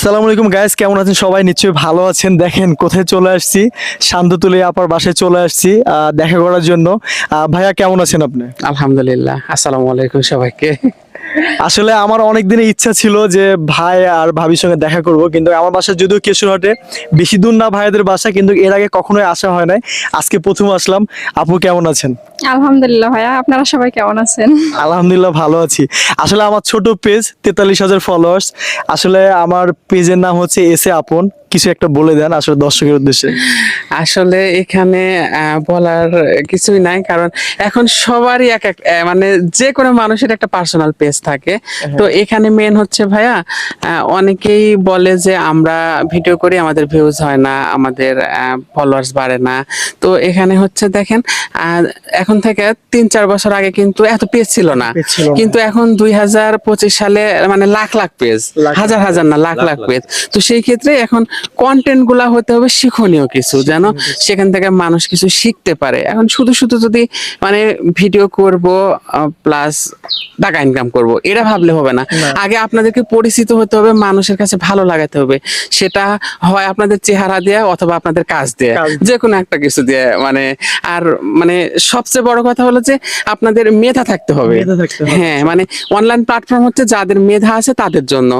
আসসালামু আলাইকুম গাইস, কেমন আছেন সবাই? নিশ্চয়ই ভালো আছেন। দেখেন কোথায় চলে আসছি, শান্ততুলি আপার বাসায় চলে আসছি দেখা করার জন্য। ভাইয়া কেমন আছেন আপনি? আলহামদুলিল্লাহ। আসসালামু আলাইকুম সবাইকে। আসলে আমার অনেক দিনের ইচ্ছা ছিল যে ভাই আর ভাবির সঙ্গে দেখা করব, কিন্তু আমার বাসা যদিও কেশরহাটে, বেশি দূর না ভাইয়াদের বাসা, কিন্তু এর আগে কখনোই আসা হয় নাই। আজকে প্রথম আসলাম। আপু কেমন আছেন? আলহামদুলিল্লাহ ভাইয়া, আপনারা সবাই কেমন আছেন? আলহামদুলিল্লাহ ভালো আছি। আসলে আমার ছোট পেজ, 43,000 ফলোয়ার্স। আসলে আমার পেজের নাম হচ্ছে এসে আপন। কিছু একটা বলে দেন আসলে দর্শকের উদ্দেশ্যে। আসলে এখানে বলার কিছুই নাই, কারণ এখন সবারই এক এক মানে যে কোনো মানুষের একটা পার্সোনাল পেজ থাকে। তো এখানে মেন হচ্ছে ভাইয়া, অনেকেই বলে যে আমরা ভিডিও করি, আমাদের ভিউজ হয় না, আমাদের ফলোয়ার্স বাড়ে না। তো এখানে হচ্ছে দেখেন, এখন থেকে 3-4 বছর আগে কিন্তু এত পেজ ছিল না, পেজ ছিল না। কিন্তু এখন 2025 সালে মানে লাখ লাখ পেজ, হাজার হাজার না লাখ লাখ পেজ। তো সেই ক্ষেত্রে এখন কন্টেন্ট গুলা হতে হবে শিক্ষণীয় কিছু, যেন সেখান থেকে মানুষ কিছু শিখতে পারে। এখন শুধু শুধু যদি মানে ভিডিও করব প্লাস টাকা ইনকাম করব, এটা ভাবলে হবে না। আগে আপনাদেরকে পরিচিত হতে হবে, মানুষের কাছে ভালো লাগাতে হবে। সেটা হয় আপনাদের চেহারা দিয়ে অথবা আপনাদের কাজ দিয়ে, যে কোনো একটা কিছু দিয়ে। মানে আর মানে সবচেয়ে বড় কথা হলো যে আপনাদের মেধা থাকতে হবে। মেধা থাকতে হবে। হ্যাঁ, মানে অনলাইন প্ল্যাটফর্ম হচ্ছে যাদের মেধা আছে তাদের জন্য,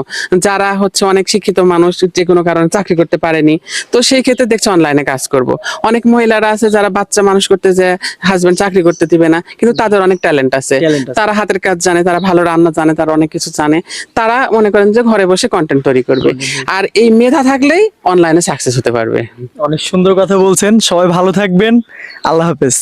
যারা হচ্ছে অনেক শিক্ষিত মানুষ যে কোনো কারণে চাকরি করতে পারেনি, তো সেই ক্ষেত্রে দেখছে অনলাইনে কাজ করব। অনেক মহিলারা আছে যারা বাচ্চা মানুষ করতে যে হাজবেন্ড চাকরি করতে দিবে না, কিন্তু তাদের অনেক ট্যালেন্ট আছে, তারা হাতের কাজ জানে, তারা ভালো রান্না জানে, তারা অনেক কিছু জানে, তারা মনে করেন যে ঘরে বসে কন্টেন্ট তৈরি করবে। আর এই মেধা থাকলেই অনলাইনে সাকসেস হতে পারবে। অনেক সুন্দর কথা বলছেন। সবাই ভালো থাকবেন। আল্লাহ হাফেজ।